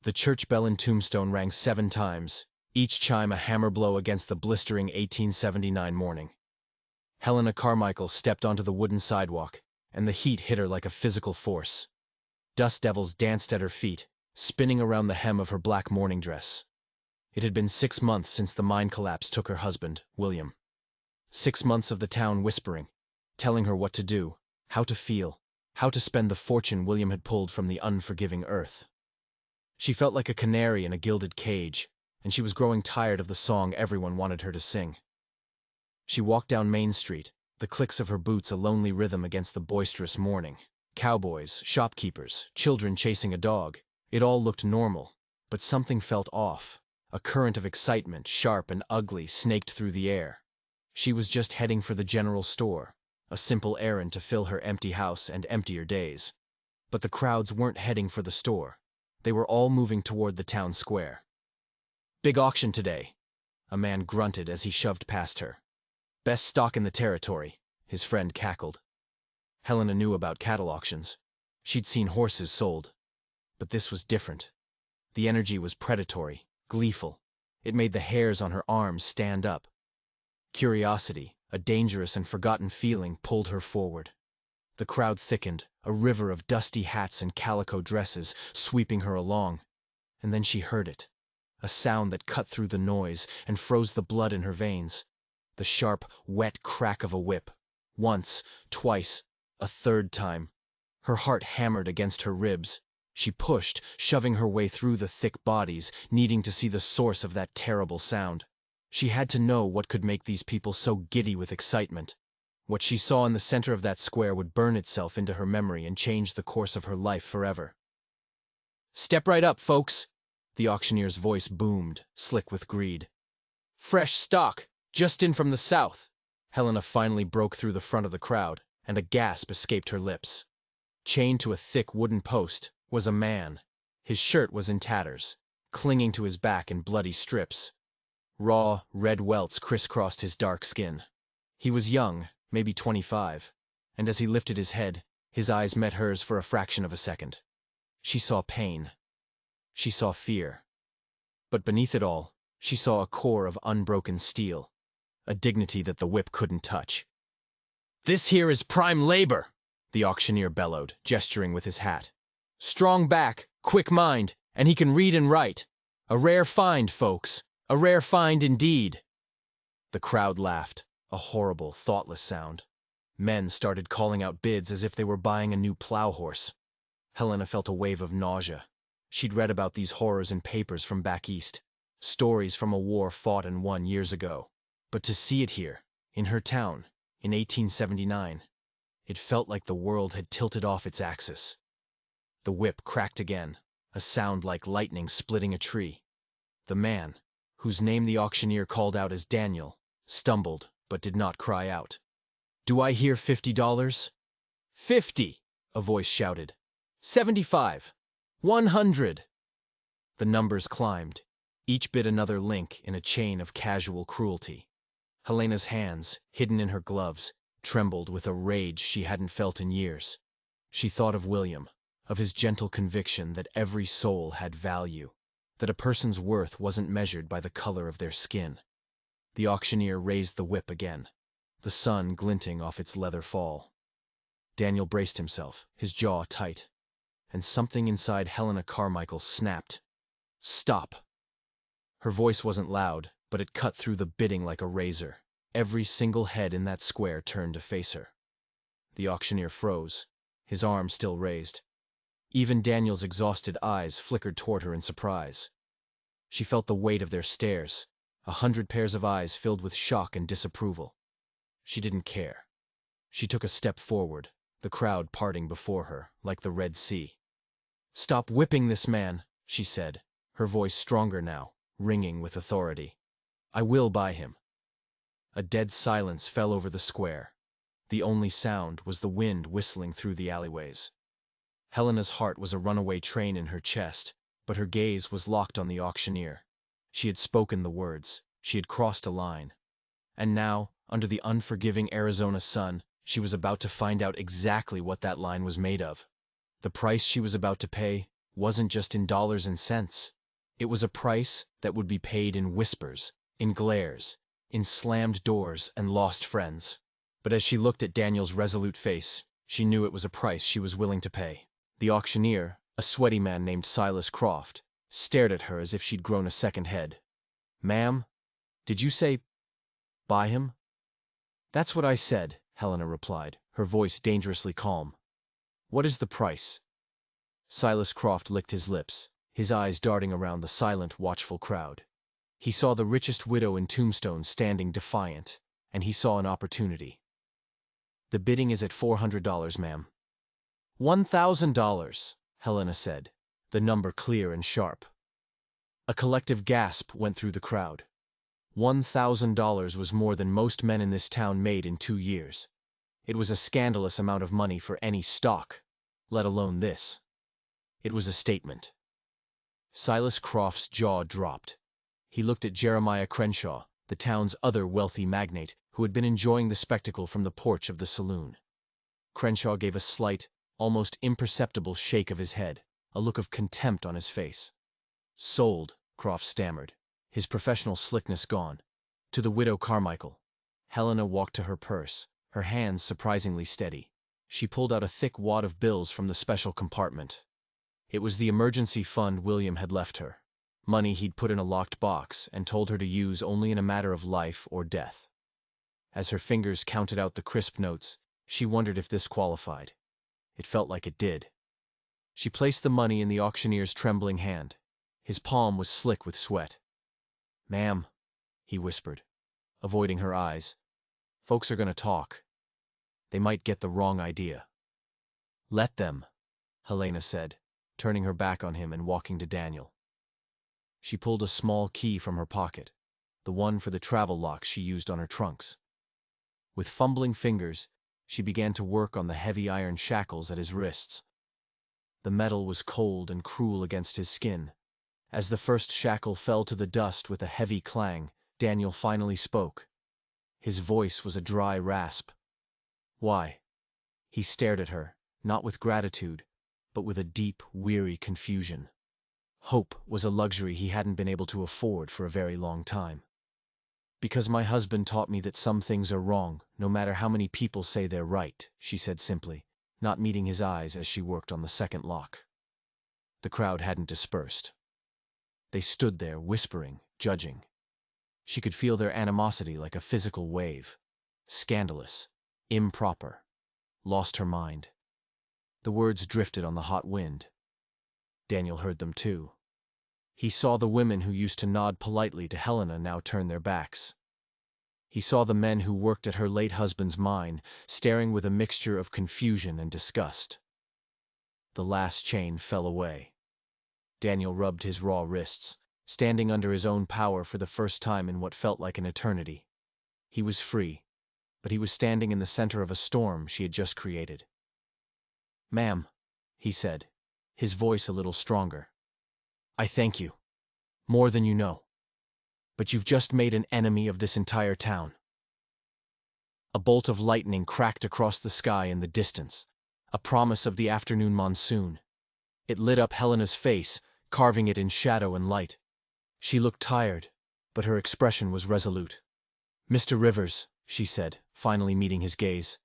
The church bell in Tombstone rang 7 times, each chime a hammer blow against the blistering 1879 morning. Helena Carmichael stepped onto the wooden sidewalk, and the heat hit her like a physical force. Dust devils danced at her feet, spinning around the hem of her black mourning dress. It had been 6 months since the mine collapse took her husband, William. 6 months of the town whispering, telling her what to do, how to feel, how to spend the fortune William had pulled from the unforgiving earth. She felt like a canary in a gilded cage, and she was growing tired of the song everyone wanted her to sing. She walked down Main Street, the clicks of her boots a lonely rhythm against the boisterous morning. Cowboys, shopkeepers, children chasing a dog. It all looked normal, but something felt off. A current of excitement, sharp and ugly, snaked through the air. She was just heading for the general store, a simple errand to fill her empty house and emptier days. But the crowds weren't heading for the store. They were all moving toward the town square. "Big auction today," a man grunted as he shoved past her. "Best stock in the territory," his friend cackled. Helena knew about cattle auctions. She'd seen horses sold. But this was different. The energy was predatory, gleeful. It made the hairs on her arms stand up. Curiosity, a dangerous and forgotten feeling, pulled her forward. The crowd thickened, a river of dusty hats and calico dresses sweeping her along. And then she heard it. A sound that cut through the noise and froze the blood in her veins. The sharp, wet crack of a whip. Once, twice, a third time. Her heart hammered against her ribs. She pushed, shoving her way through the thick bodies, needing to see the source of that terrible sound. She had to know what could make these people so giddy with excitement. What she saw in the center of that square would burn itself into her memory and change the course of her life forever. "Step right up, folks," the auctioneer's voice boomed, slick with greed. "Fresh stock, just in from the south." Helena finally broke through the front of the crowd, and a gasp escaped her lips. Chained to a thick wooden post was a man. His shirt was in tatters, clinging to his back in bloody strips. Raw, red welts crisscrossed his dark skin. He was young, maybe 25, and as he lifted his head, his eyes met hers for a fraction of a second. She saw pain. She saw fear. But beneath it all, she saw a core of unbroken steel, a dignity that the whip couldn't touch. "This here is prime labor," the auctioneer bellowed, gesturing with his hat. "Strong back, quick mind, and he can read and write. A rare find, folks, a rare find indeed." The crowd laughed, a horrible, thoughtless sound. Men started calling out bids as if they were buying a new plow horse. Helena felt a wave of nausea. She'd read about these horrors in papers from back east, stories from a war fought and won years ago. But to see it here, in her town, in 1879, it felt like the world had tilted off its axis. The whip cracked again, a sound like lightning splitting a tree. The man, whose name the auctioneer called out as Daniel, stumbled but did not cry out. "Do I hear $50? 50, a voice shouted. 75, 100. The numbers climbed, each bit another link in a chain of casual cruelty. Helena's hands, hidden in her gloves, trembled with a rage she hadn't felt in years. She thought of William, of his gentle conviction that every soul had value, that a person's worth wasn't measured by the color of their skin. The auctioneer raised the whip again, the sun glinting off its leather fall. Daniel braced himself, his jaw tight, and something inside Helena Carmichael snapped. "Stop!" Her voice wasn't loud, but it cut through the bidding like a razor. Every single head in that square turned to face her. The auctioneer froze, his arm still raised. Even Daniel's exhausted eyes flickered toward her in surprise. She felt the weight of their stares, 100 pairs of eyes filled with shock and disapproval. She didn't care. She took a step forward, the crowd parting before her, like the Red Sea. "Stop whipping this man," she said, her voice stronger now, ringing with authority. "I will buy him." A dead silence fell over the square. The only sound was the wind whistling through the alleyways. Helena's heart was a runaway train in her chest, but her gaze was locked on the auctioneer. She had spoken the words. She had crossed a line. And now, under the unforgiving Arizona sun, she was about to find out exactly what that line was made of. The price she was about to pay wasn't just in dollars and cents. It was a price that would be paid in whispers, in glares, in slammed doors and lost friends. But as she looked at Daniel's resolute face, she knew it was a price she was willing to pay. The auctioneer, a sweaty man named Silas Croft, stared at her as if she'd grown a second head. "Ma'am, did you say buy him?" "That's what I said," Helena replied, her voice dangerously calm. "What is the price?" Silas Croft licked his lips, his eyes darting around the silent, watchful crowd. He saw the richest widow in Tombstone standing defiant, and he saw an opportunity. "The bidding is at $400, ma'am." $1,000, Helena said, the number clear and sharp. A collective gasp went through the crowd. $1,000 was more than most men in this town made in 2 years. It was a scandalous amount of money for any stock, let alone this. It was a statement. Silas Croft's jaw dropped. He looked at Jeremiah Crenshaw, the town's other wealthy magnate, who had been enjoying the spectacle from the porch of the saloon. Crenshaw gave a slight, almost imperceptible shake of his head, a look of contempt on his face. "Sold," Croft stammered, his professional slickness gone. "To the widow Carmichael." Helena walked to her purse, her hands surprisingly steady. She pulled out a thick wad of bills from the special compartment. It was the emergency fund William had left her, money he'd put in a locked box and told her to use only in a matter of life or death. As her fingers counted out the crisp notes, she wondered if this qualified. It felt like it did. She placed the money in the auctioneer's trembling hand. His palm was slick with sweat. "Ma'am," he whispered, avoiding her eyes, "folks are going to talk. They might get the wrong idea." "Let them," Helena said, turning her back on him and walking to Daniel. She pulled a small key from her pocket, the one for the travel lock she used on her trunks. With fumbling fingers, she began to work on the heavy iron shackles at his wrists. The metal was cold and cruel against his skin. As the first shackle fell to the dust with a heavy clang, Daniel finally spoke. His voice was a dry rasp. "Why?" He stared at her, not with gratitude, but with a deep, weary confusion. Hope was a luxury he hadn't been able to afford for a very long time. "Because my husband taught me that some things are wrong, no matter how many people say they're right," she said simply, not meeting his eyes as she worked on the second lock. The crowd hadn't dispersed. They stood there, whispering, judging. She could feel their animosity like a physical wave. Scandalous, improper, lost her mind. The words drifted on the hot wind. Daniel heard them too. He saw the women who used to nod politely to Helena now turn their backs. He saw the men who worked at her late husband's mine, staring with a mixture of confusion and disgust. The last chain fell away. Daniel rubbed his raw wrists, standing under his own power for the first time in what felt like an eternity. He was free, but he was standing in the center of a storm she had just created. "Ma'am," he said, his voice a little stronger, "I thank you. More than you know. But you've just made an enemy of this entire town." A bolt of lightning cracked across the sky in the distance, a promise of the afternoon monsoon. It lit up Helena's face, carving it in shadow and light. She looked tired, but her expression was resolute. "Mr. Rivers," she said, finally meeting his gaze,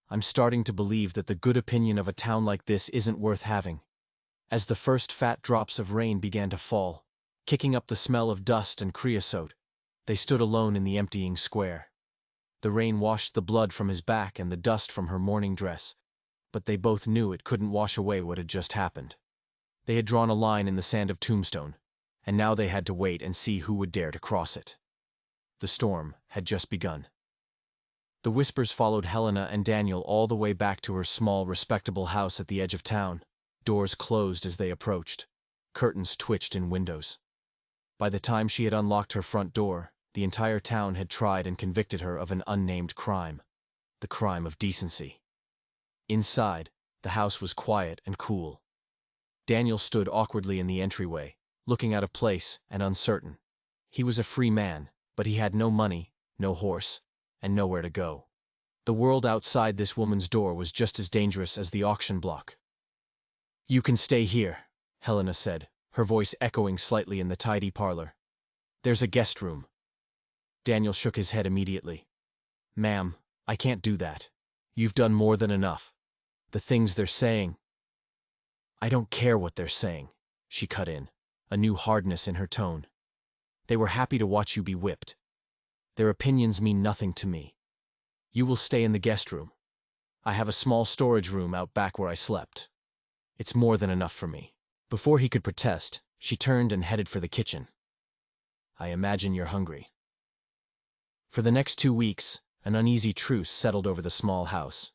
"I'm starting to believe that the good opinion of a town like this isn't worth having." As the first fat drops of rain began to fall, kicking up the smell of dust and creosote, they stood alone in the emptying square. The rain washed the blood from his back and the dust from her morning dress, but they both knew it couldn't wash away what had just happened. They had drawn a line in the sand of Tombstone, and now they had to wait and see who would dare to cross it. The storm had just begun. The whispers followed Helena and Daniel all the way back to her small, respectable house at the edge of town. Doors closed as they approached. Curtains twitched in windows. By the time she had unlocked her front door, the entire town had tried and convicted her of an unnamed crime. The crime of decency. Inside, the house was quiet and cool. Daniel stood awkwardly in the entryway, looking out of place and uncertain. He was a free man, but he had no money, no horse, and nowhere to go. The world outside this woman's door was just as dangerous as the auction block. "You can stay here," Helena said, her voice echoing slightly in the tidy parlor. There's a guest room. Daniel shook his head immediately. Ma'am, I can't do that. You've done more than enough. The things they're saying. I don't care what they're saying, she cut in, a new hardness in her tone. They were happy to watch you be whipped. Their opinions mean nothing to me. You will stay in the guest room. I have a small storage room out back where I slept. It's more than enough for me. Before he could protest, she turned and headed for the kitchen. I imagine you're hungry. For the next 2 weeks, an uneasy truce settled over the small house.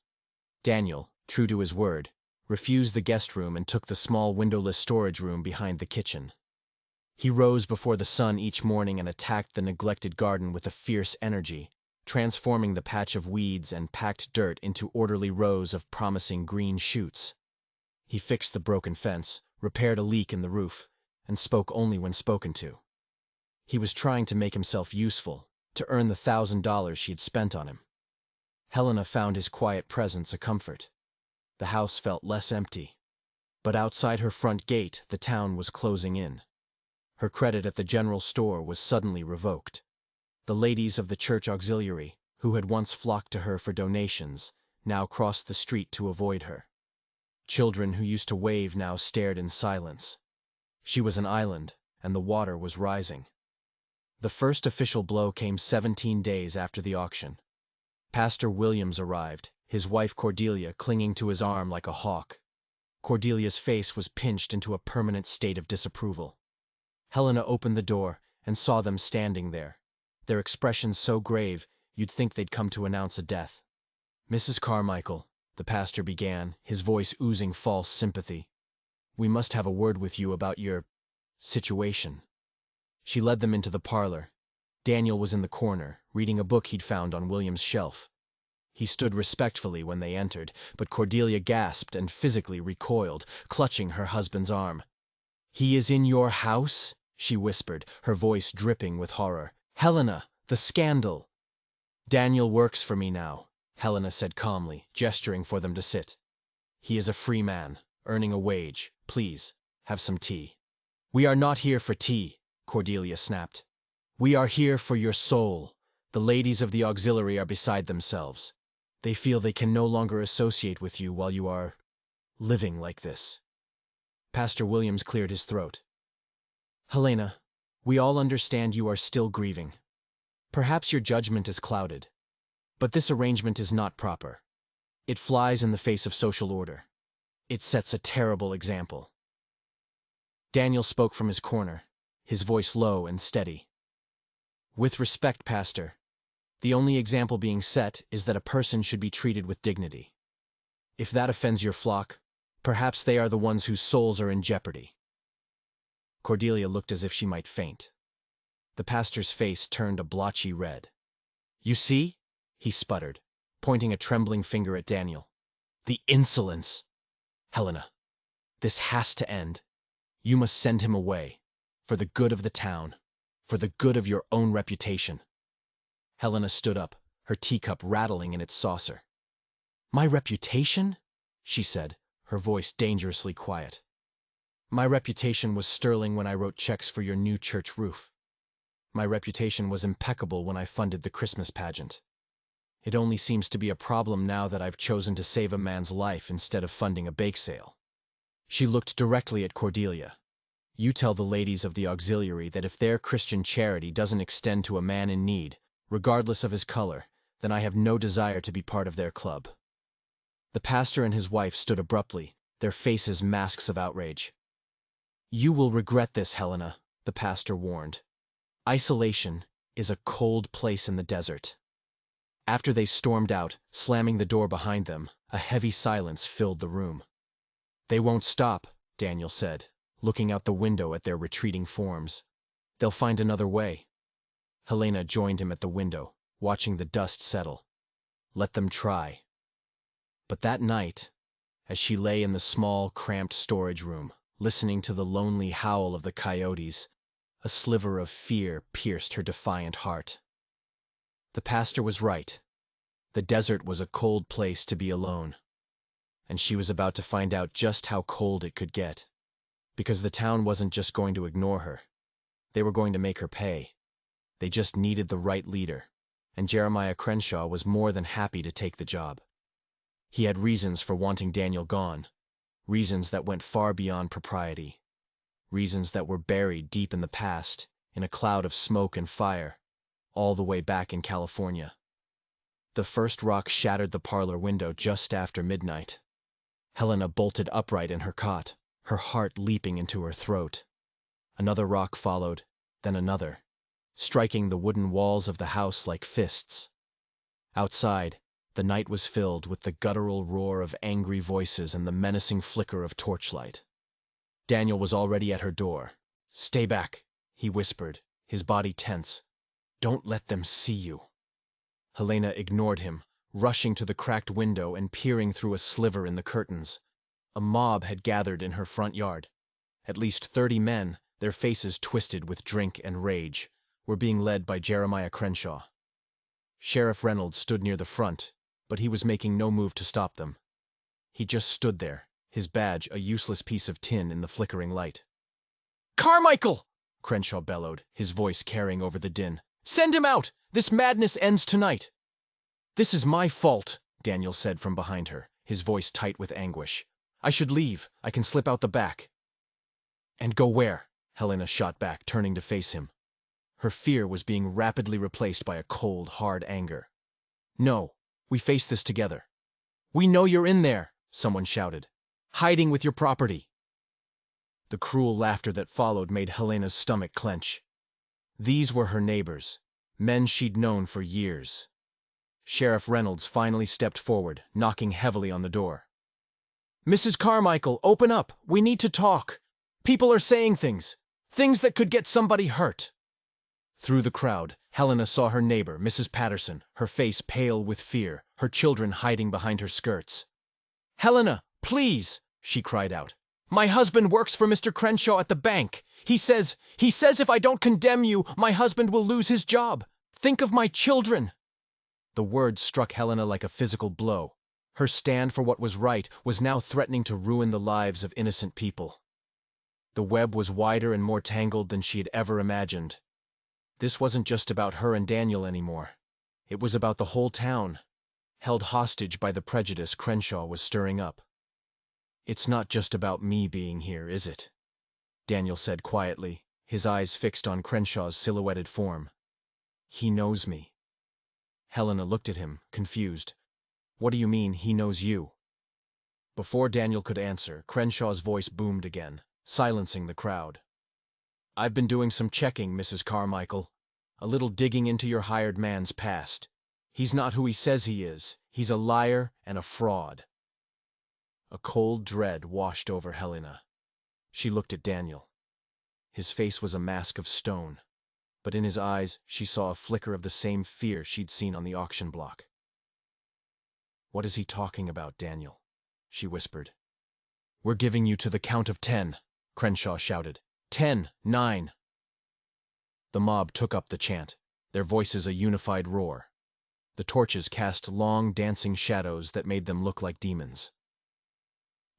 Daniel, true to his word, refused the guest room and took the small windowless storage room behind the kitchen. He rose before the sun each morning and attacked the neglected garden with a fierce energy, transforming the patch of weeds and packed dirt into orderly rows of promising green shoots. He fixed the broken fence, repaired a leak in the roof, and spoke only when spoken to. He was trying to make himself useful, to earn the $1,000 she had spent on him. Helena found his quiet presence a comfort. The house felt less empty. But outside her front gate, the town was closing in. Her credit at the general store was suddenly revoked. The ladies of the church auxiliary, who had once flocked to her for donations, now crossed the street to avoid her. Children who used to wave now stared in silence. She was an island, and the water was rising. The first official blow came 17 days after the auction. Pastor Williams arrived, his wife Cordelia clinging to his arm like a hawk. Cordelia's face was pinched into a permanent state of disapproval. Helena opened the door and saw them standing there, their expressions so grave you'd think they'd come to announce a death. Mrs. Carmichael, the pastor began, his voice oozing false sympathy. We must have a word with you about your situation. She led them into the parlor. Daniel was in the corner, reading a book he'd found on William's shelf. He stood respectfully when they entered, but Cordelia gasped and physically recoiled, clutching her husband's arm. He is in your house? She whispered, her voice dripping with horror. Helena, the scandal! Daniel works for me now, Helena said calmly, gesturing for them to sit. He is a free man, earning a wage. Please, have some tea. We are not here for tea, Cordelia snapped. We are here for your soul. The ladies of the auxiliary are beside themselves. They feel they can no longer associate with you while you are living like this. Pastor Williams cleared his throat. Helena, we all understand you are still grieving. Perhaps your judgment is clouded. But this arrangement is not proper. It flies in the face of social order. It sets a terrible example. Daniel spoke from his corner, his voice low and steady. With respect, Pastor, the only example being set is that a person should be treated with dignity. If that offends your flock, perhaps they are the ones whose souls are in jeopardy. Cordelia looked as if she might faint. The pastor's face turned a blotchy red. You see? He sputtered, pointing a trembling finger at Daniel. The insolence! Helena, this has to end. You must send him away, for the good of the town, for the good of your own reputation. Helena stood up, her teacup rattling in its saucer. My reputation? She said, her voice dangerously quiet. My reputation was sterling when I wrote checks for your new church roof. My reputation was impeccable when I funded the Christmas pageant. It only seems to be a problem now that I've chosen to save a man's life instead of funding a bake sale. She looked directly at Cordelia. You tell the ladies of the auxiliary that if their Christian charity doesn't extend to a man in need, regardless of his color, then I have no desire to be part of their club. The pastor and his wife stood abruptly, their faces masks of outrage. You will regret this, Helena, the pastor warned. Isolation is a cold place in the desert. After they stormed out, slamming the door behind them, a heavy silence filled the room. They won't stop, Daniel said, looking out the window at their retreating forms. They'll find another way. Helena joined him at the window, watching the dust settle. Let them try. But that night, as she lay in the small, cramped storage room, listening to the lonely howl of the coyotes, a sliver of fear pierced her defiant heart. The pastor was right. The desert was a cold place to be alone. And she was about to find out just how cold it could get. Because the town wasn't just going to ignore her. They were going to make her pay. They just needed the right leader, and Jeremiah Crenshaw was more than happy to take the job. He had reasons for wanting Daniel gone, reasons that went far beyond propriety, reasons that were buried deep in the past, in a cloud of smoke and fire, all the way back in California. The first rock shattered the parlor window just after midnight. Helena bolted upright in her cot, her heart leaping into her throat. Another rock followed, then another, striking the wooden walls of the house like fists. Outside, the night was filled with the guttural roar of angry voices and the menacing flicker of torchlight. Daniel was already at her door. "Stay back," he whispered, his body tense. "Don't let them see you." Helena ignored him, rushing to the cracked window and peering through a sliver in the curtains. A mob had gathered in her front yard. At least 30 men, their faces twisted with drink and rage, were being led by Jeremiah Crenshaw. Sheriff Reynolds stood near the front, but he was making no move to stop them. He just stood there, his badge a useless piece of tin in the flickering light. "Carmichael!" Crenshaw bellowed, his voice carrying over the din. "Send him out! This madness ends tonight!" "This is my fault," Daniel said from behind her, his voice tight with anguish. "I should leave. I can slip out the back." "And go where?" Helena shot back, turning to face him. Her fear was being rapidly replaced by a cold, hard anger. "No, we face this together." "We know you're in there," someone shouted. "Hiding with your property." The cruel laughter that followed made Helena's stomach clench. These were her neighbors, men she'd known for years. Sheriff Reynolds finally stepped forward, knocking heavily on the door. "Mrs. Carmichael, open up! We need to talk! People are saying things that could get somebody hurt." Through the crowd, Helena saw her neighbor, Mrs. Patterson, her face pale with fear, her children hiding behind her skirts. "Helena, please!" she cried out. "My husband works for Mr. Crenshaw at the bank. He says if I don't condemn you, my husband will lose his job. Think of my children." The words struck Helena like a physical blow. Her stand for what was right was now threatening to ruin the lives of innocent people. The web was wider and more tangled than she had ever imagined. This wasn't just about her and Daniel anymore. It was about the whole town, held hostage by the prejudice Crenshaw was stirring up. "It's not just about me being here, is it?" Daniel said quietly, his eyes fixed on Crenshaw's silhouetted form. "He knows me." Helena looked at him, confused. "What do you mean, he knows you?" Before Daniel could answer, Crenshaw's voice boomed again, silencing the crowd. "I've been doing some checking, Mrs. Carmichael. A little digging into your hired man's past. He's not who he says he is. He's a liar and a fraud." A cold dread washed over Helena. She looked at Daniel. His face was a mask of stone, but in his eyes she saw a flicker of the same fear she'd seen on the auction block. "What is he talking about, Daniel?" she whispered. "We're giving you to the count of 10, Crenshaw shouted. 10, 9. The mob took up the chant, their voices a unified roar. The torches cast long, dancing shadows that made them look like demons.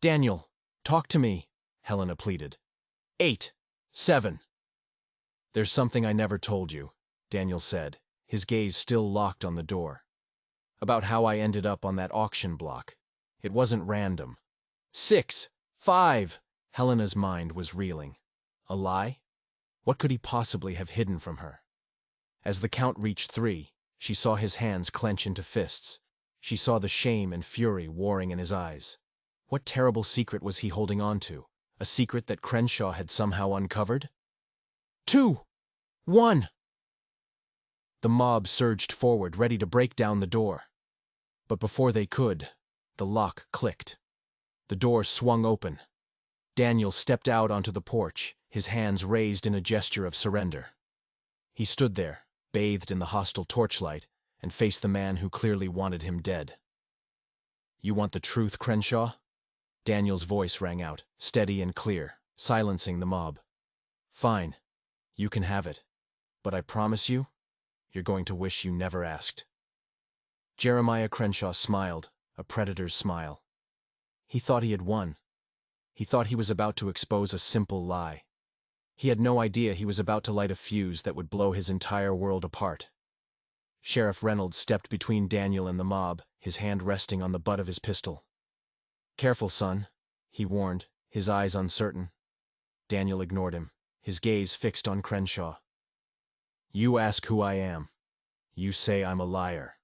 "Daniel, talk to me," Helena pleaded. 8, 7. "There's something I never told you," Daniel said, his gaze still locked on the door. "About how I ended up on that auction block. It wasn't random." 6, 5. Helena's mind was reeling. A lie? What could he possibly have hidden from her? As the count reached 3, she saw his hands clench into fists. She saw the shame and fury warring in his eyes. What terrible secret was he holding on to? A secret that Crenshaw had somehow uncovered? 2, 1. The mob surged forward, ready to break down the door. But before they could, the lock clicked. The door swung open. Daniel stepped out onto the porch, his hands raised in a gesture of surrender. He stood there, bathed in the hostile torchlight, and faced the man who clearly wanted him dead. "You want the truth, Crenshaw?" Daniel's voice rang out, steady and clear, silencing the mob. "Fine, you can have it. But I promise you, you're going to wish you never asked." Jeremiah Crenshaw smiled, a predator's smile. He thought he had won. He thought he was about to expose a simple lie. He had no idea he was about to light a fuse that would blow his entire world apart. Sheriff Reynolds stepped between Daniel and the mob, his hand resting on the butt of his pistol. "Careful, son," he warned, his eyes uncertain. Daniel ignored him, his gaze fixed on Crenshaw. "You ask who I am. You say I'm a liar."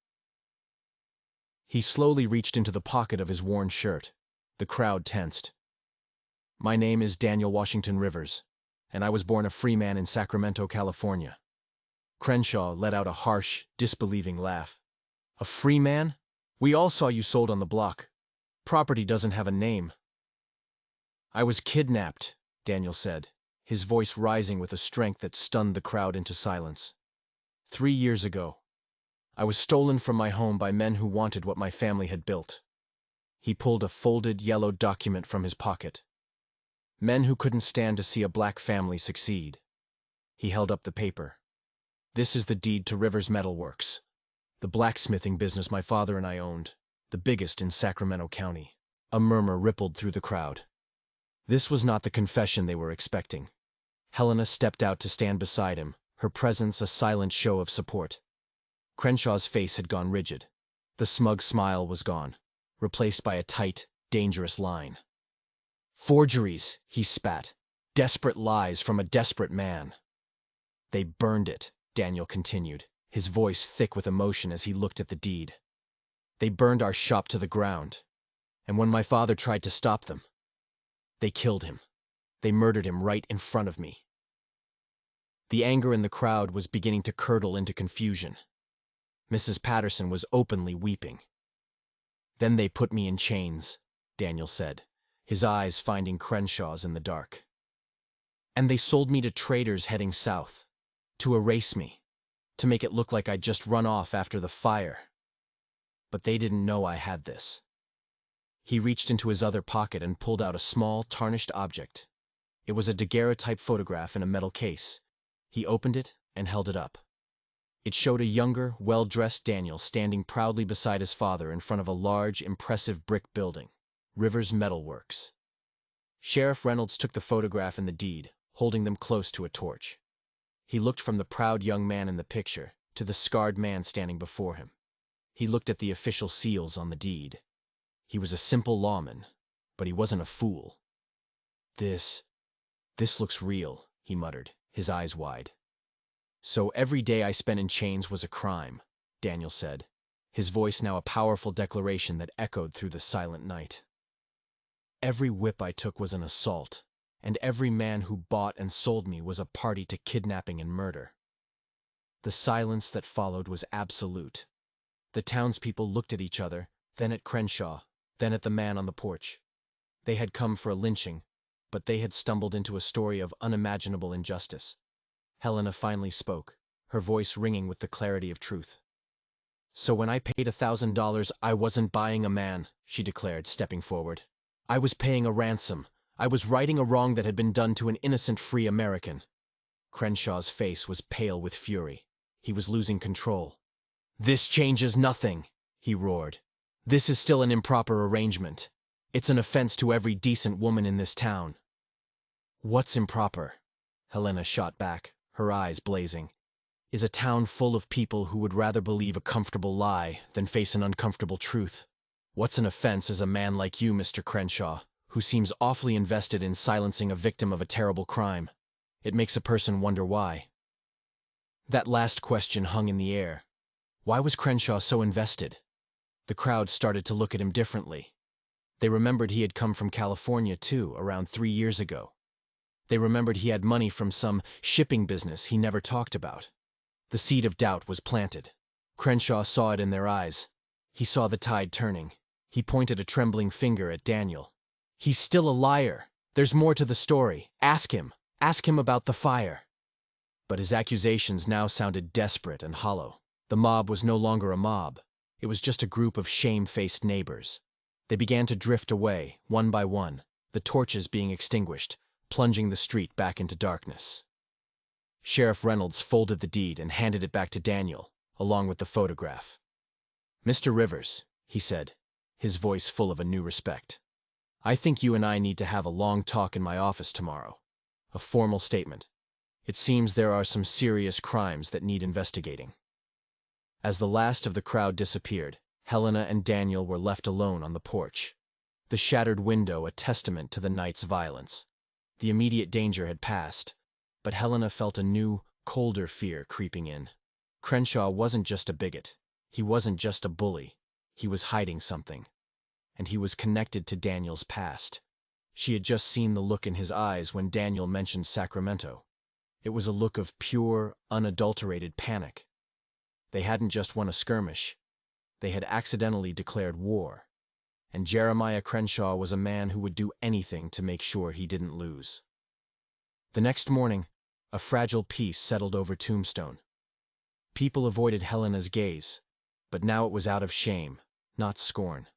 He slowly reached into the pocket of his worn shirt. The crowd tensed. "My name is Daniel Washington Rivers, and I was born a free man in Sacramento, California." Crenshaw let out a harsh, disbelieving laugh. "A free man? We all saw you sold on the block. Property doesn't have a name." "I was kidnapped," Daniel said, his voice rising with a strength that stunned the crowd into silence. 3 years ago. I was stolen from my home by men who wanted what my family had built." He pulled a folded, yellow document from his pocket. "Men who couldn't stand to see a black family succeed." He held up the paper. "This is the deed to Rivers Metal Works, the blacksmithing business my father and I owned, the biggest in Sacramento County." A murmur rippled through the crowd. This was not the confession they were expecting. Helena stepped out to stand beside him, her presence a silent show of support. Crenshaw's face had gone rigid. The smug smile was gone, replaced by a tight, dangerous line. "Forgeries," he spat. "Desperate lies from a desperate man." "They burned it," Daniel continued, his voice thick with emotion as he looked at the deed. "They burned our shop to the ground. And when my father tried to stop them, they killed him. They murdered him right in front of me." The anger in the crowd was beginning to curdle into confusion. Mrs. Patterson was openly weeping. "Then they put me in chains," Daniel said, his eyes finding Crenshaw's in the dark. "And they sold me to traders heading south, to erase me, to make it look like I'd just run off after the fire. But they didn't know I had this." He reached into his other pocket and pulled out a small, tarnished object. It was a daguerreotype photograph in a metal case. He opened it and held it up. It showed a younger, well-dressed Daniel standing proudly beside his father in front of a large, impressive brick building, Rivers Metal Works. Sheriff Reynolds took the photograph and the deed, holding them close to a torch. He looked from the proud young man in the picture to the scarred man standing before him. He looked at the official seals on the deed. He was a simple lawman, but he wasn't a fool. This looks real," he muttered, his eyes wide. "So every day I spent in chains was a crime," Daniel said, his voice now a powerful declaration that echoed through the silent night. "Every whip I took was an assault, and every man who bought and sold me was a party to kidnapping and murder." The silence that followed was absolute. The townspeople looked at each other, then at Crenshaw, then at the man on the porch. They had come for a lynching, but they had stumbled into a story of unimaginable injustice. Helena finally spoke, her voice ringing with the clarity of truth. "So when I paid $1,000, I wasn't buying a man," she declared, stepping forward. "I was paying a ransom. I was righting a wrong that had been done to an innocent free American." Crenshaw's face was pale with fury. He was losing control. "This changes nothing," he roared. "This is still an improper arrangement. It's an offense to every decent woman in this town." "What's improper?" Helena shot back, her eyes blazing. "Is a town full of people who would rather believe a comfortable lie than face an uncomfortable truth. What's an offense is a man like you, Mr. Crenshaw, who seems awfully invested in silencing a victim of a terrible crime. It makes a person wonder why." That last question hung in the air. Why was Crenshaw so invested? The crowd started to look at him differently. They remembered he had come from California, too, around 3 years ago. They remembered he had money from some shipping business he never talked about. The seed of doubt was planted. Crenshaw saw it in their eyes. He saw the tide turning. He pointed a trembling finger at Daniel. "He's still a liar. There's more to the story. Ask him. Ask him about the fire." But his accusations now sounded desperate and hollow. The mob was no longer a mob. It was just a group of shame-faced neighbors. They began to drift away, one by one, the torches being extinguished, plunging the street back into darkness. Sheriff Reynolds folded the deed and handed it back to Daniel, along with the photograph. "Mr. Rivers," he said, his voice full of a new respect, I think you and I need to have a long talk in my office tomorrow. A formal statement. It seems there are some serious crimes that need investigating. As the last of the crowd disappeared, Helena and Daniel were left alone on the porch. The shattered window a testament to the night's violence. The immediate danger had passed, but Helena felt a new, colder fear creeping in. Crenshaw wasn't just a bigot. He wasn't just a bully. He was hiding something. And he was connected to Daniel's past. She had just seen the look in his eyes when Daniel mentioned Sacramento. It was a look of pure, unadulterated panic. They hadn't just won a skirmish. They had accidentally declared war. And Jeremiah Crenshaw was a man who would do anything to make sure he didn't lose. The next morning, a fragile peace settled over Tombstone. People avoided Helena's gaze, but now it was out of shame, not scorn.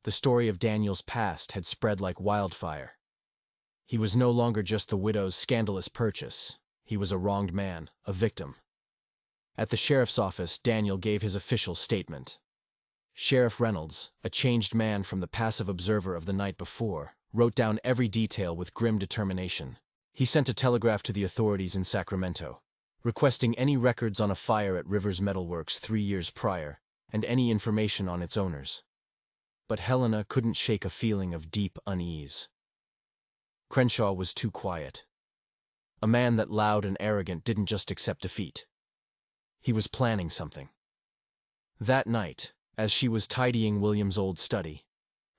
The story of Daniel's past had spread like wildfire. He was no longer just the widow's scandalous purchase. He was a wronged man, a victim. At the sheriff's office, Daniel gave his official statement. Sheriff Reynolds, a changed man from the passive observer of the night before, wrote down every detail with grim determination. He sent a telegraph to the authorities in Sacramento, requesting any records on a fire at Rivers Metalworks 3 years prior, and any information on its owners. But Helena couldn't shake a feeling of deep unease. Crenshaw was too quiet. A man that loud and arrogant didn't just accept defeat. He was planning something. That night, as she was tidying William's old study,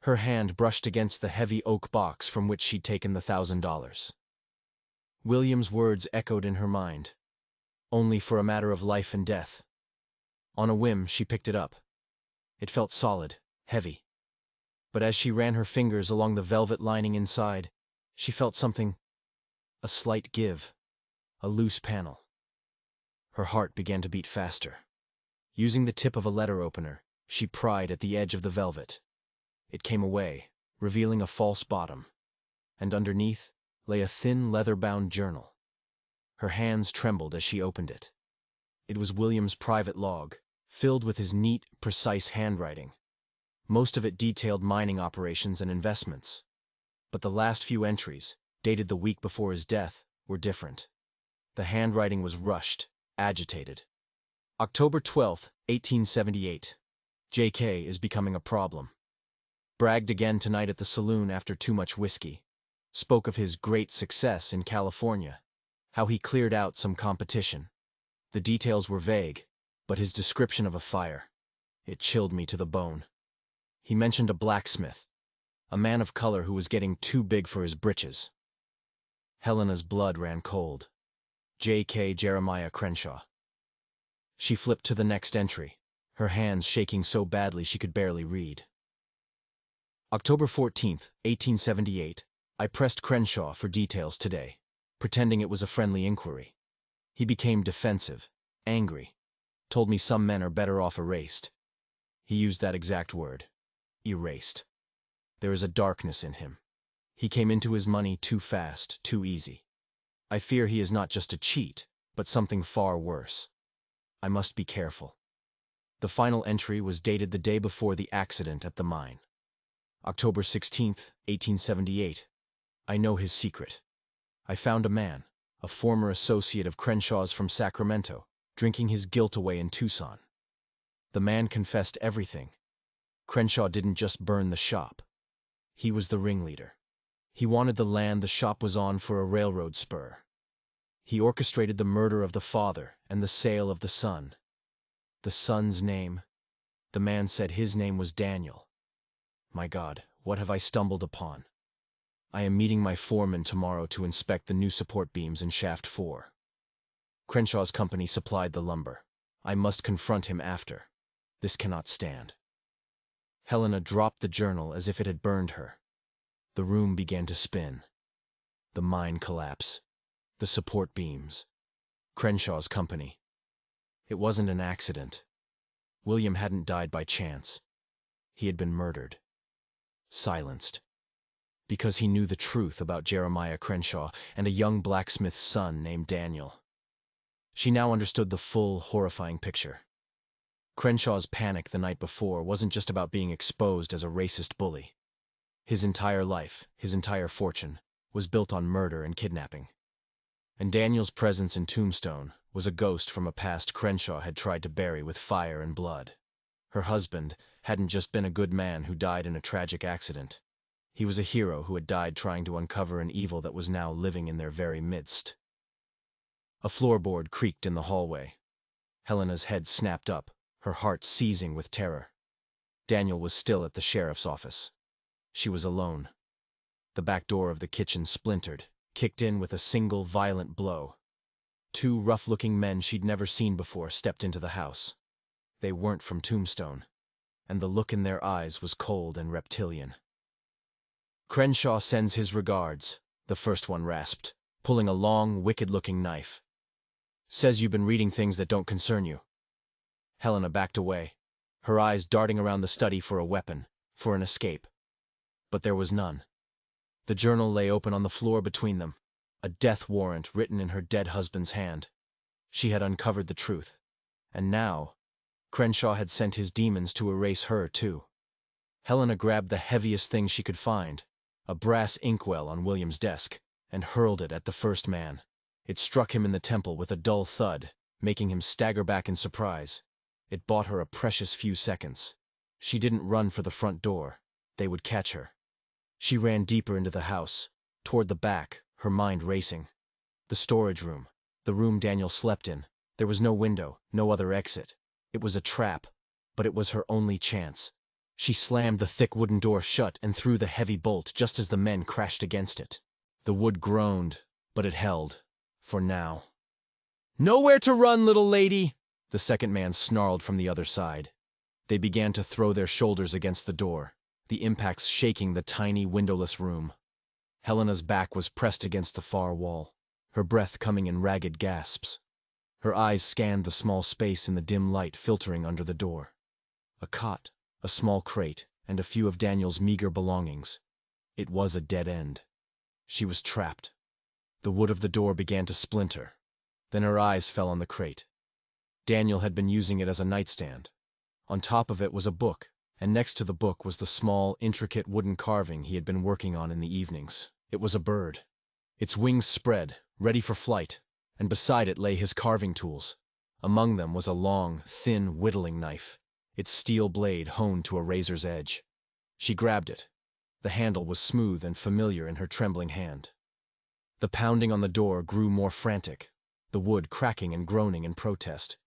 her hand brushed against the heavy oak box from which she'd taken the $1,000. William's words echoed in her mind. Only for a matter of life and death. On a whim, she picked it up. It felt solid, heavy. But as she ran her fingers along the velvet lining inside, she felt something, a slight give, a loose panel. Her heart began to beat faster. Using the tip of a letter opener, she pried at the edge of the velvet. It came away, revealing a false bottom, and underneath lay a thin leather-bound journal. Her hands trembled as she opened it. It was William's private log, filled with his neat, precise handwriting. Most of it detailed mining operations and investments. But the last few entries, dated the week before his death, were different. The handwriting was rushed, agitated. October 12, 1878. J.K. is becoming a problem. Bragged again tonight at the saloon after too much whiskey. Spoke of his great success in California. How he cleared out some competition. The details were vague, but his description of a fire, it chilled me to the bone. He mentioned a blacksmith, a man of color who was getting too big for his britches. Helena's blood ran cold. J.K. Jeremiah Crenshaw. She flipped to the next entry, her hands shaking so badly she could barely read. October 14, 1878. I pressed Crenshaw for details today, pretending it was a friendly inquiry. He became defensive, angry, told me some men are better off erased. He used that exact word. Erased. There is a darkness in him. He came into his money too fast, too easy. I fear he is not just a cheat, but something far worse. I must be careful. The final entry was dated the day before the accident at the mine. October 16, 1878. I know his secret. I found a man, a former associate of Crenshaw's from Sacramento, drinking his guilt away in Tucson. The man confessed everything. Crenshaw didn't just burn the shop. He was the ringleader. He wanted the land the shop was on for a railroad spur. He orchestrated the murder of the father and the sale of the son. The son's name? The man said his name was Daniel. My God, what have I stumbled upon? I am meeting my foreman tomorrow to inspect the new support beams in Shaft 4. Crenshaw's company supplied the lumber. I must confront him after. This cannot stand. Helena dropped the journal as if it had burned her. The room began to spin. The mine collapse. The support beams. Crenshaw's company. It wasn't an accident. William hadn't died by chance. He had been murdered. Silenced. Because he knew the truth about Jeremiah Crenshaw and a young blacksmith's son named Daniel. She now understood the full, horrifying picture. Crenshaw's panic the night before wasn't just about being exposed as a racist bully. His entire life, his entire fortune, was built on murder and kidnapping. And Daniel's presence in Tombstone was a ghost from a past Crenshaw had tried to bury with fire and blood. Her husband hadn't just been a good man who died in a tragic accident. He was a hero who had died trying to uncover an evil that was now living in their very midst. A floorboard creaked in the hallway. Helena's head snapped up, her heart seizing with terror. Daniel was still at the sheriff's office. She was alone. The back door of the kitchen splintered, kicked in with a single violent blow. Two rough-looking men she'd never seen before stepped into the house. They weren't from Tombstone, and the look in their eyes was cold and reptilian. "Crenshaw sends his regards," the first one rasped, pulling a long, wicked-looking knife. "Says you've been reading things that don't concern you." Helena backed away, her eyes darting around the study for a weapon, for an escape. But there was none. The journal lay open on the floor between them, a death warrant written in her dead husband's hand. She had uncovered the truth. And now, Crenshaw had sent his demons to erase her, too. Helena grabbed the heaviest thing she could find, a brass inkwell on William's desk, and hurled it at the first man. It struck him in the temple with a dull thud, making him stagger back in surprise. It bought her a precious few seconds. She didn't run for the front door. They would catch her. She ran deeper into the house, toward the back, her mind racing. The storage room, the room Daniel slept in. There was no window, no other exit. It was a trap, but it was her only chance. She slammed the thick wooden door shut and threw the heavy bolt just as the men crashed against it. The wood groaned, but it held, for now. "Nowhere to run, little lady!" the second man snarled from the other side. They began to throw their shoulders against the door, the impacts shaking the tiny, windowless room. Helena's back was pressed against the far wall, her breath coming in ragged gasps. Her eyes scanned the small space in the dim light filtering under the door. A cot, a small crate, and a few of Daniel's meager belongings. It was a dead end. She was trapped. The wood of the door began to splinter. Then her eyes fell on the crate. Daniel had been using it as a nightstand. On top of it was a book, and next to the book was the small, intricate wooden carving he had been working on in the evenings. It was a bird. Its wings spread, ready for flight, and beside it lay his carving tools. Among them was a long, thin whittling knife, its steel blade honed to a razor's edge. She grabbed it. The handle was smooth and familiar in her trembling hand. The pounding on the door grew more frantic, the wood cracking and groaning in protest.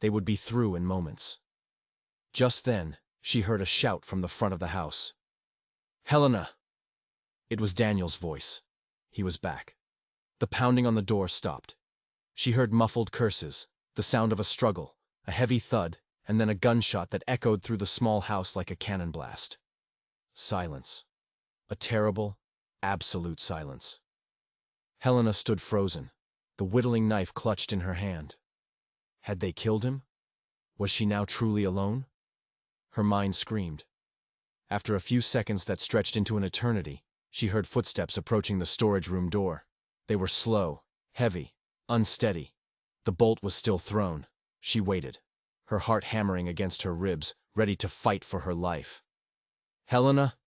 They would be through in moments. Just then, she heard a shout from the front of the house. "Helena!" It was Daniel's voice. He was back. The pounding on the door stopped. She heard muffled curses, the sound of a struggle, a heavy thud, and then a gunshot that echoed through the small house like a cannon blast. Silence. A terrible, absolute silence. Helena stood frozen, the whittling knife clutched in her hand. Had they killed him? Was she now truly alone? Her mind screamed. After a few seconds that stretched into an eternity, she heard footsteps approaching the storage room door. They were slow, heavy, unsteady. The bolt was still thrown. She waited, her heart hammering against her ribs, ready to fight for her life. "Helena?"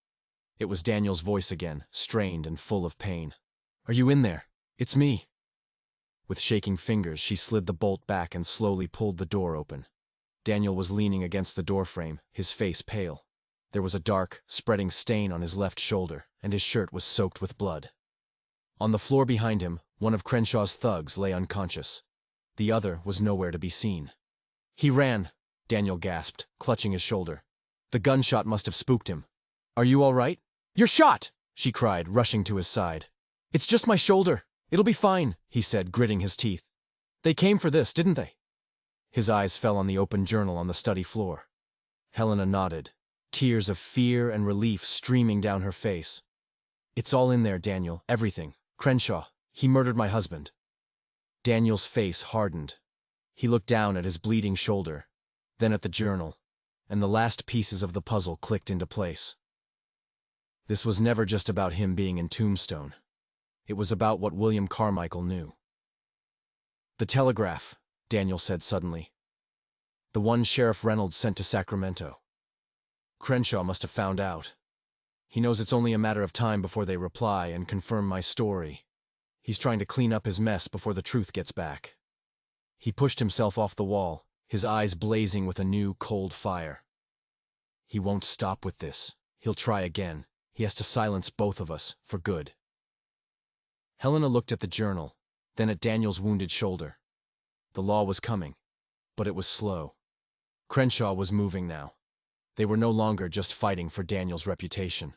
It was Daniel's voice again, strained and full of pain. "Are you in there? It's me." With shaking fingers, she slid the bolt back and slowly pulled the door open. Daniel was leaning against the doorframe, his face pale. There was a dark, spreading stain on his left shoulder, and his shirt was soaked with blood. On the floor behind him, one of Crenshaw's thugs lay unconscious. The other was nowhere to be seen. "He ran," Daniel gasped, clutching his shoulder. "The gunshot must have spooked him. Are you all right?" "You're shot!" she cried, rushing to his side. "It's just my shoulder. It'll be fine," he said, gritting his teeth. "They came for this, didn't they?" His eyes fell on the open journal on the study floor. Helena nodded, tears of fear and relief streaming down her face. "It's all in there, Daniel, everything. Crenshaw, he murdered my husband." Daniel's face hardened. He looked down at his bleeding shoulder, then at the journal, and the last pieces of the puzzle clicked into place. This was never just about him being in Tombstone. It was about what William Carmichael knew. "The telegraph," Daniel said suddenly. "The one Sheriff Reynolds sent to Sacramento. Crenshaw must have found out." He knows it's only a matter of time before they reply and confirm my story. He's trying to clean up his mess before the truth gets back. He pushed himself off the wall, his eyes blazing with a new, cold fire. He won't stop with this. He'll try again. He has to silence both of us, for good. Helena looked at the journal, then at Daniel's wounded shoulder. The law was coming, but it was slow. Crenshaw was moving now. They were no longer just fighting for Daniel's reputation.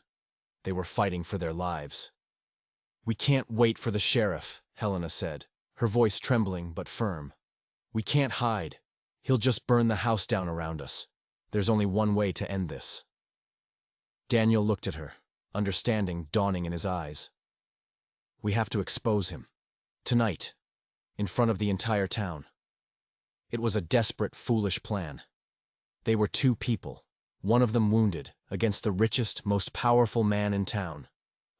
They were fighting for their lives. "We can't wait for the sheriff," Helena said, her voice trembling but firm. "We can't hide. He'll just burn the house down around us. There's only one way to end this." Daniel looked at her, understanding dawning in his eyes. "We have to expose him. Tonight. In front of the entire town." It was a desperate, foolish plan. They were two people, one of them wounded, against the richest, most powerful man in town.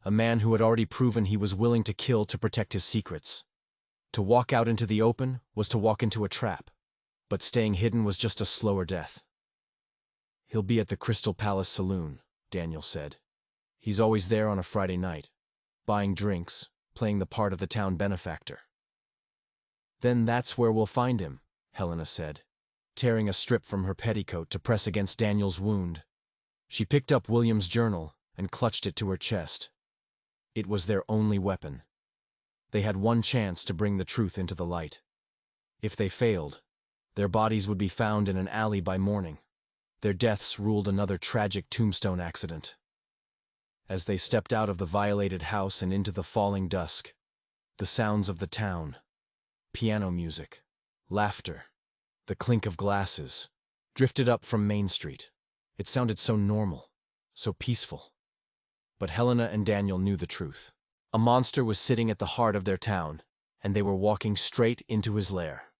A man who had already proven he was willing to kill to protect his secrets. To walk out into the open was to walk into a trap, but staying hidden was just a slower death. "He'll be at the Crystal Palace Saloon," Daniel said. "He's always there on a Friday night, buying drinks, playing the part of the town benefactor." "Then that's where we'll find him," Helena said, tearing a strip from her petticoat to press against Daniel's wound. She picked up William's journal and clutched it to her chest. It was their only weapon. They had one chance to bring the truth into the light. If they failed, their bodies would be found in an alley by morning. Their deaths ruled another tragic tombstone accident. As they stepped out of the violated house and into the falling dusk, the sounds of the town, piano music, laughter, the clink of glasses, drifted up from Main Street. It sounded so normal, so peaceful. But Helena and Daniel knew the truth. A monster was sitting at the heart of their town, and they were walking straight into his lair.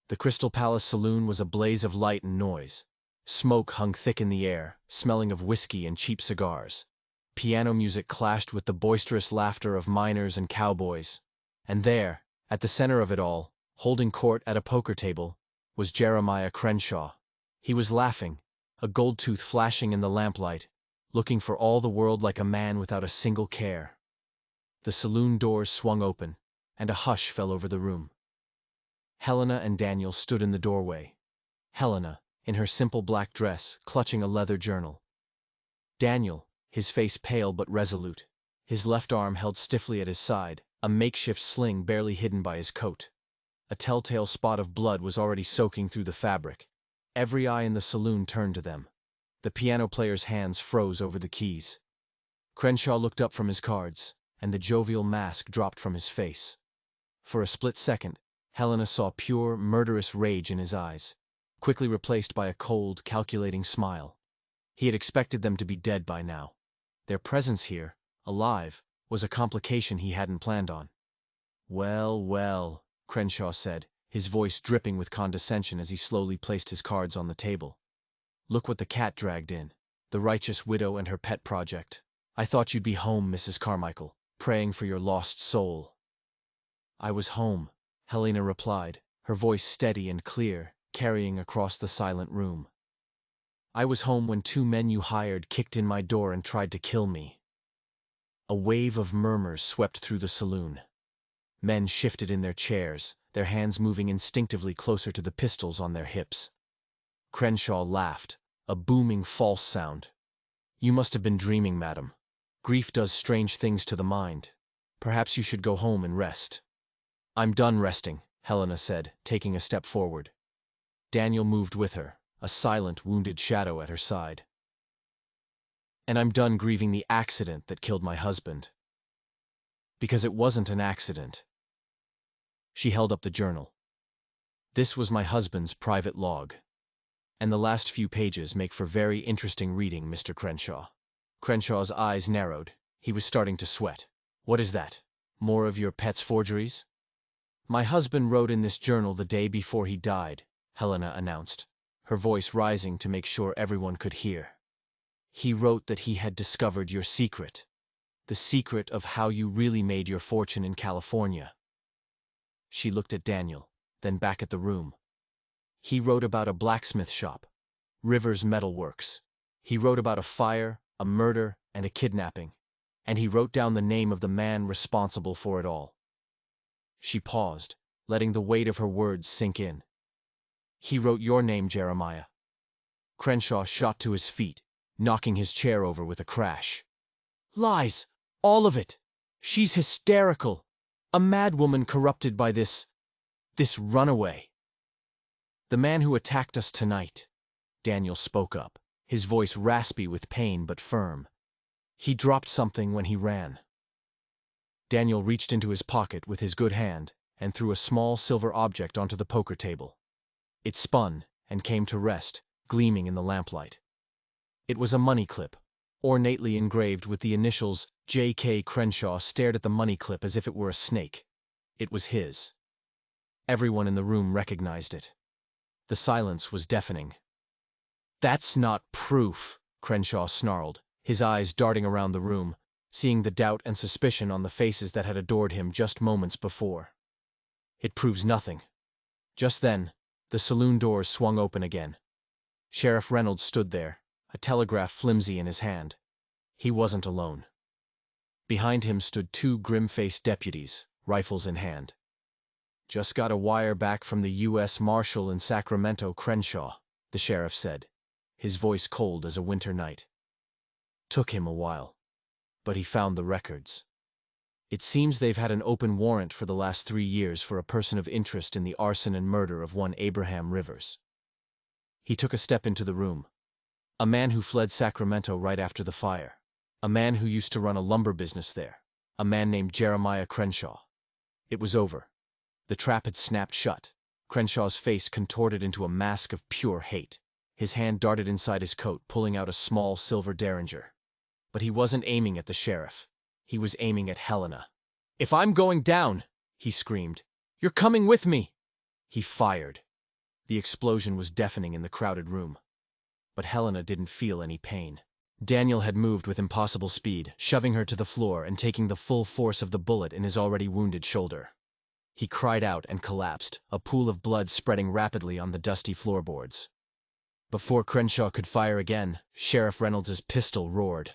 The Crystal Palace Saloon was a blaze of light and noise. Smoke hung thick in the air, smelling of whiskey and cheap cigars. Piano music clashed with the boisterous laughter of miners and cowboys. And there, at the center of it all, holding court at a poker table, was Jeremiah Crenshaw. He was laughing, a gold tooth flashing in the lamplight, looking for all the world like a man without a single care. The saloon doors swung open, and a hush fell over the room. Helena and Daniel stood in the doorway. Helena, in her simple black dress, clutching a leather journal. Daniel, his face pale but resolute, his left arm held stiffly at his side, a makeshift sling barely hidden by his coat. A telltale spot of blood was already soaking through the fabric. Every eye in the saloon turned to them. The piano player's hands froze over the keys. Crenshaw looked up from his cards, and the jovial mask dropped from his face. For a split second, Helena saw pure, murderous rage in his eyes, quickly replaced by a cold, calculating smile. He had expected them to be dead by now. Their presence here, alive, was a complication he hadn't planned on. "Well, well," Crenshaw said, his voice dripping with condescension as he slowly placed his cards on the table. "Look what the cat dragged in, the righteous widow and her pet project. I thought you'd be home, Mrs. Carmichael, praying for your lost soul." "I was home," Helena replied, her voice steady and clear, carrying across the silent room. "I was home when two men you hired kicked in my door and tried to kill me." A wave of murmurs swept through the saloon. Men shifted in their chairs, their hands moving instinctively closer to the pistols on their hips. Crenshaw laughed, a booming false sound. "You must have been dreaming, madam. Grief does strange things to the mind. Perhaps you should go home and rest." "I'm done resting," Helena said, taking a step forward. Daniel moved with her, a silent, wounded shadow at her side. "And I'm done grieving the accident that killed my husband. Because it wasn't an accident." She held up the journal. "This was my husband's private log. And the last few pages make for very interesting reading, Mr. Crenshaw." Crenshaw's eyes narrowed. He was starting to sweat. "What is that? More of your pet's forgeries?" "My husband wrote in this journal the day before he died," Helena announced, her voice rising to make sure everyone could hear. "He wrote that he had discovered your secret. The secret of how you really made your fortune in California." She looked at Daniel, then back at the room. "He wrote about a blacksmith shop, Rivers Metal Works. He wrote about a fire, a murder, and a kidnapping, and he wrote down the name of the man responsible for it all. She paused, letting the weight of her words sink in. He wrote your name, Jeremiah. Crenshaw shot to his feet, knocking his chair over with a crash. Lies! All of it! She's hysterical! A madwoman corrupted by this runaway. The man who attacked us tonight, Daniel spoke up, his voice raspy with pain but firm. He dropped something when he ran. Daniel reached into his pocket with his good hand and threw a small silver object onto the poker table. It spun and came to rest, gleaming in the lamplight. It was a money clip, ornately engraved with the initials J.K. Crenshaw stared at the money clip as if it were a snake. It was his. Everyone in the room recognized it. The silence was deafening. That's not proof, Crenshaw snarled, his eyes darting around the room, seeing the doubt and suspicion on the faces that had adored him just moments before. It proves nothing. Just then, the saloon doors swung open again. Sheriff Reynolds stood there, a telegraph flimsy in his hand. He wasn't alone. Behind him stood two grim-faced deputies, rifles in hand. Just got a wire back from the U.S. Marshal in Sacramento, Crenshaw, the sheriff said, his voice cold as a winter night. Took him a while, but he found the records. It seems they've had an open warrant for the last 3 years for a person of interest in the arson and murder of one Abraham Rivers. He took a step into the room. A man who fled Sacramento right after the fire. A man who used to run a lumber business there. A man named Jeremiah Crenshaw. It was over. The trap had snapped shut. Crenshaw's face contorted into a mask of pure hate. His hand darted inside his coat, pulling out a small silver derringer. But he wasn't aiming at the sheriff. He was aiming at Helena. "If I'm going down," he screamed, "you're coming with me!" He fired. The explosion was deafening in the crowded room. But Helena didn't feel any pain. Daniel had moved with impossible speed, shoving her to the floor and taking the full force of the bullet in his already wounded shoulder. He cried out and collapsed, a pool of blood spreading rapidly on the dusty floorboards. Before Crenshaw could fire again, Sheriff Reynolds' pistol roared.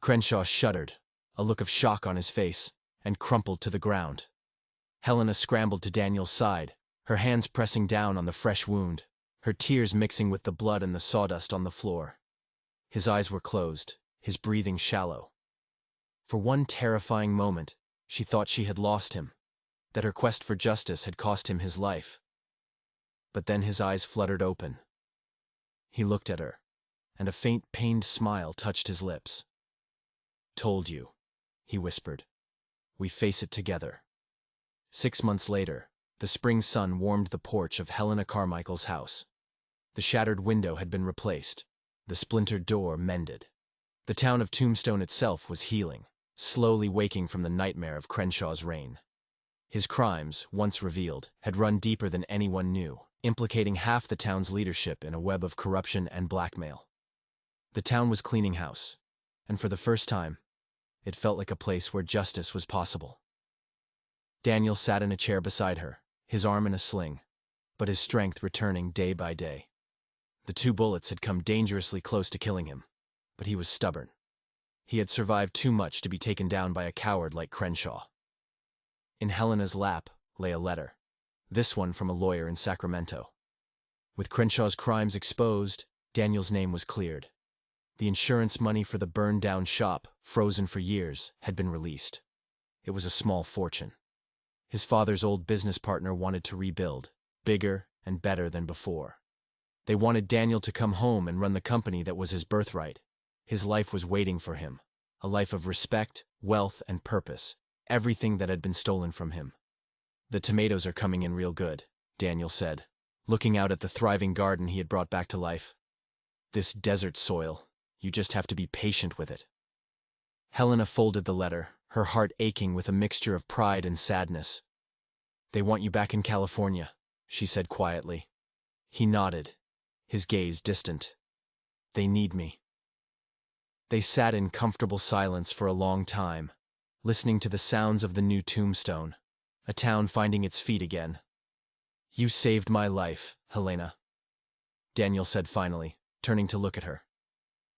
Crenshaw shuddered, a look of shock on his face, and crumpled to the ground. Helena scrambled to Daniel's side, her hands pressing down on the fresh wound, her tears mixing with the blood and the sawdust on the floor. His eyes were closed, his breathing shallow. For one terrifying moment, she thought she had lost him, that her quest for justice had cost him his life. But then his eyes fluttered open. He looked at her, and a faint, pained smile touched his lips. "Told you," he whispered. "We face it together." 6 months later, the spring sun warmed the porch of Helena Carmichael's house. The shattered window had been replaced, the splintered door mended. The town of Tombstone itself was healing, slowly waking from the nightmare of Crenshaw's reign. His crimes, once revealed, had run deeper than anyone knew, implicating half the town's leadership in a web of corruption and blackmail. The town was cleaning house, and for the first time, it felt like a place where justice was possible. Daniel sat in a chair beside her, his arm in a sling, but his strength returning day by day. The 2 bullets had come dangerously close to killing him, but he was stubborn. He had survived too much to be taken down by a coward like Crenshaw. In Helena's lap lay a letter, this one from a lawyer in Sacramento. With Crenshaw's crimes exposed, Daniel's name was cleared. The insurance money for the burned-down shop, frozen for years, had been released. It was a small fortune. His father's old business partner wanted to rebuild, bigger and better than before. They wanted Daniel to come home and run the company that was his birthright. His life was waiting for him, a life of respect, wealth, and purpose, everything that had been stolen from him. "The tomatoes are coming in real good," Daniel said, looking out at the thriving garden he had brought back to life. "This desert soil, you just have to be patient with it." Helena folded the letter, her heart aching with a mixture of pride and sadness. "They want you back in California," she said quietly. He nodded, his gaze distant. "They need me." They sat in comfortable silence for a long time, listening to the sounds of the new Tombstone, a town finding its feet again. "You saved my life, Helena," Daniel said finally, turning to look at her.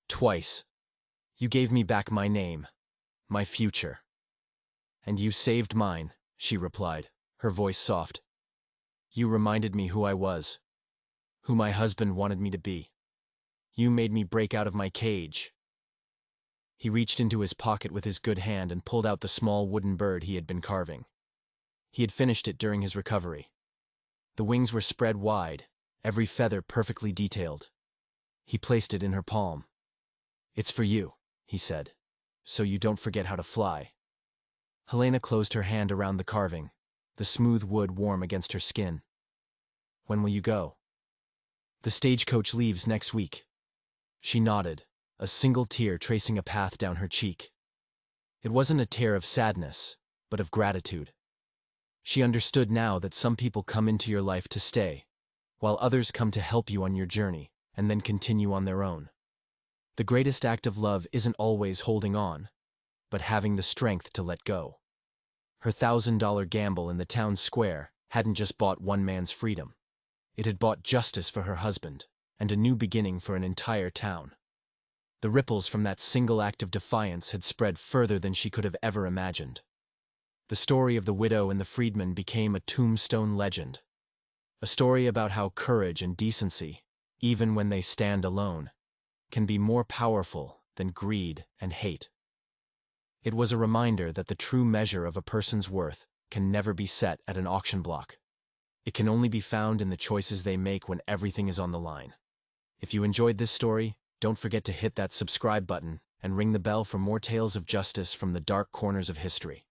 "Twice." You gave me back my name, my future. And you saved mine, she replied, her voice soft. You reminded me who I was, who my husband wanted me to be. You made me break out of my cage. He reached into his pocket with his good hand and pulled out the small wooden bird he had been carving. He had finished it during his recovery. The wings were spread wide, every feather perfectly detailed. He placed it in her palm. It's for you, he said, so you don't forget how to fly. Helena closed her hand around the carving, the smooth wood warm against her skin. When will you go? The stagecoach leaves next week. She nodded, a single tear tracing a path down her cheek. It wasn't a tear of sadness, but of gratitude. She understood now that some people come into your life to stay, while others come to help you on your journey and then continue on their own. The greatest act of love isn't always holding on, but having the strength to let go. Her $1,000 gamble in the town square hadn't just bought one man's freedom. It had bought justice for her husband and a new beginning for an entire town. The ripples from that single act of defiance had spread further than she could have ever imagined. The story of the widow and the freedman became a tombstone legend. A story about how courage and decency, even when they stand alone, can be more powerful than greed and hate. It was a reminder that the true measure of a person's worth can never be set at an auction block. It can only be found in the choices they make when everything is on the line. If you enjoyed this story, don't forget to hit that subscribe button and ring the bell for more tales of justice from the dark corners of history.